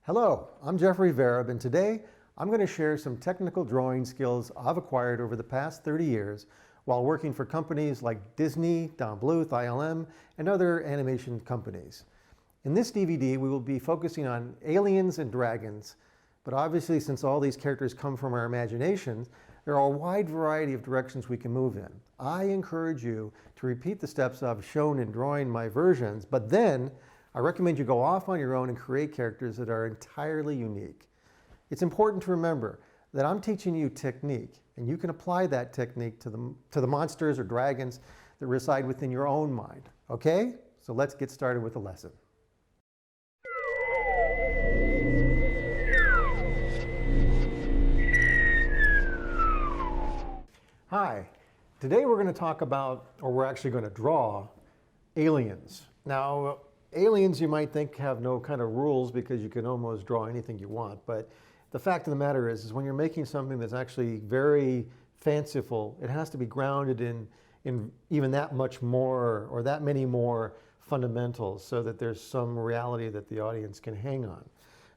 Hello, I'm Jeffrey Varab, and today I'm going to share some technical drawing skills I've acquired over the past 30 years while working for companies like Disney, Don Bluth, ILM, and other animation companies. In this DVD, we will be focusing on aliens and dragons, but obviously since all these characters come from our imaginations, there are a wide variety of directions we can move in. I encourage you to repeat the steps I've shown in drawing my versions, but then I recommend you go off on your own and create characters that are entirely unique. It's important to remember that I'm teaching you technique, and you can apply that technique to the monsters or dragons that reside within your own mind. Okay? So let's get started with the lesson. Hi. Today we're going to talk about, or we're actually going to draw, aliens. Now, aliens, you might think, have no kind of rules because you can almost draw anything you want, but the fact of the matter is when you're making something that's actually very fanciful, it has to be grounded in even that much more or that many more fundamentals so that there's some reality that the audience can hang on.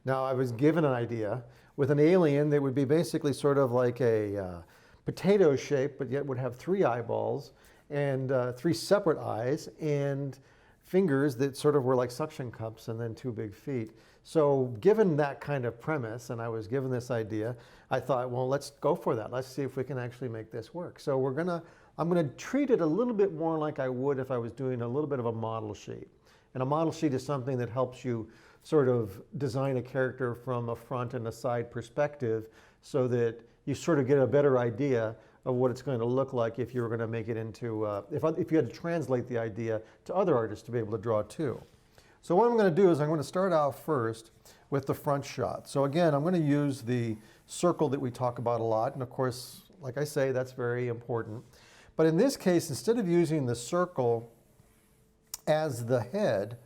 Now, I was given an idea with an alien that would be basically sort of like a potato shape, but yet would have 3 eyeballs and 3 separate eyes and fingers that sort of were like suction cups and then 2 big feet. So given that kind of premise, and I was given this idea, I thought, well, let's go for that. Let's see if we can actually make this work. So I'm gonna treat it a little bit more like I would if I was doing a little bit of a model sheet. And a model sheet is something that helps you sort of design a character from a front and a side perspective so that you sort of get a better idea of what it's going to look like if you were going to make it into, if you had to translate the idea to other artists to be able to draw too. So what I'm going to do is I'm going to start out first with the front shot. So again, I'm going to use the circle that we talk about a lot. And of course, like I say, that's very important. But in this case, instead of using the circle as the head,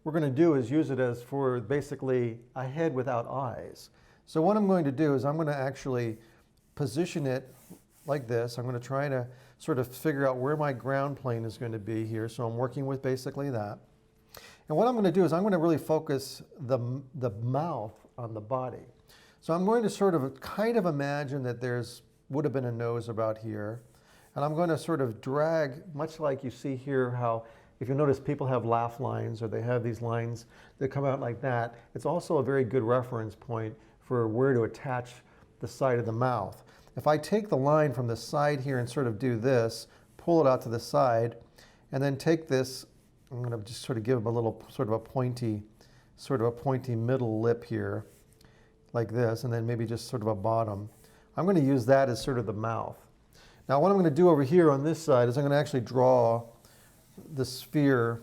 what we're going to do is use it as for basically a head without eyes. So what I'm going to do is I'm going to actually position it like this. I'm going to try to sort of figure out where my ground plane is going to be here. So I'm working with basically that. And what I'm going to do is I'm going to really focus the mouth on the body. So I'm going to sort of kind of imagine that would have been a nose about here. And I'm going to sort of drag, much like you see here how, if you notice, people have laugh lines or they have these lines that come out like that. It's also a very good reference point for where to attach the side of the mouth. If I take the line from the side here and sort of do this, pull it out to the side, and then take this, I'm going to just sort of give them a little sort of a pointy middle lip here, like this, and then maybe just sort of a bottom. I'm going to use that as sort of the mouth. Now what I'm going to do over here on this side is I'm going to actually draw the sphere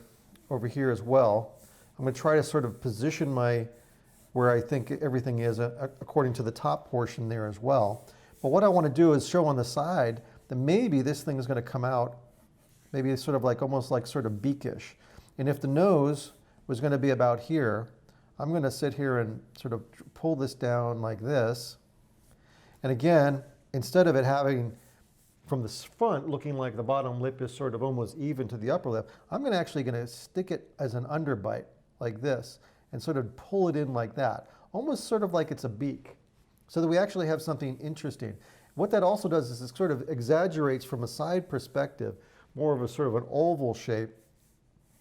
over here as well. I'm going to try to sort of position where I think everything is according to the top portion there as well. But what I want to do is show on the side that maybe this thing is going to come out, maybe it's sort of like almost like sort of beakish. And if the nose was going to be about here, I'm going to sit here and sort of pull this down like this. And again, instead of it having from the front looking like the bottom lip is sort of almost even to the upper lip, I'm actually going to stick it as an underbite like this and sort of pull it in like that, almost sort of like it's a beak, so that we actually have something interesting. What that also does is it sort of exaggerates from a side perspective, more of a sort of an oval shape,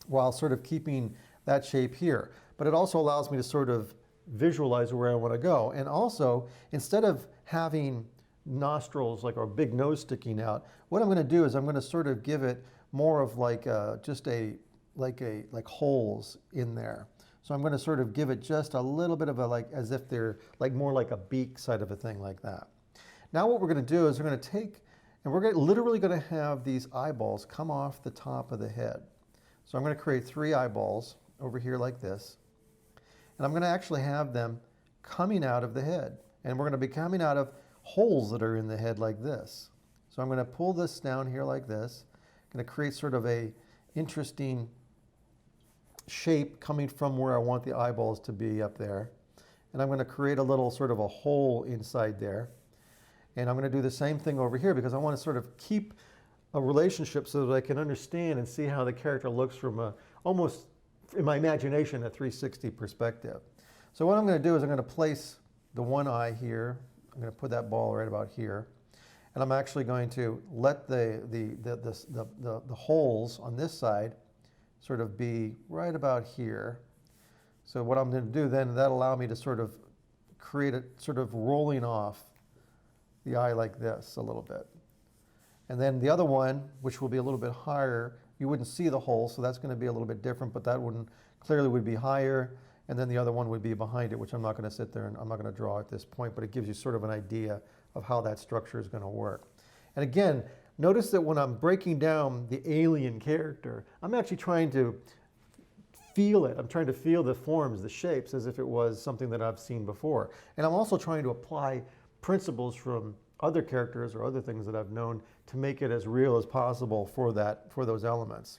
while sort of keeping that shape here. But it also allows me to sort of visualize where I want to go. And also, instead of having nostrils like a big nose sticking out, what I'm going to do is I'm going to sort of give it more of like like holes in there. So I'm going to sort of give it just a little bit of a, like, as if they're like more like a beak side of a thing like that. Now what we're going to do is we're going to take, and we're literally going to have these eyeballs come off the top of the head. So I'm going to create 3 eyeballs over here like this. And I'm going to actually have them coming out of the head. And we're going to be coming out of holes that are in the head like this. So I'm going to pull this down here like this. I'm going to create sort of a interesting shape coming from where I want the eyeballs to be up there. And I'm going to create a little sort of a hole inside there. And I'm going to do the same thing over here because I want to sort of keep a relationship so that I can understand and see how the character looks from almost, in my imagination, a 360 perspective. So what I'm going to do is I'm going to place the one eye here. I'm going to put that ball right about here. And I'm actually going to let the holes on this side sort of be right about here. So what I'm going to do then, that'll allow me to sort of create a sort of rolling off the eye like this a little bit. And then the other one, which will be a little bit higher, you wouldn't see the hole, so that's going to be a little bit different, but that one clearly would be higher. And then the other one would be behind it, which I'm not going to sit there and I'm not going to draw at this point, but it gives you sort of an idea of how that structure is going to work. And again, notice that when I'm breaking down the alien character, I'm actually trying to feel it. I'm trying to feel the forms, the shapes, as if it was something that I've seen before. And I'm also trying to apply principles from other characters or other things that I've known to make it as real as possible for those elements.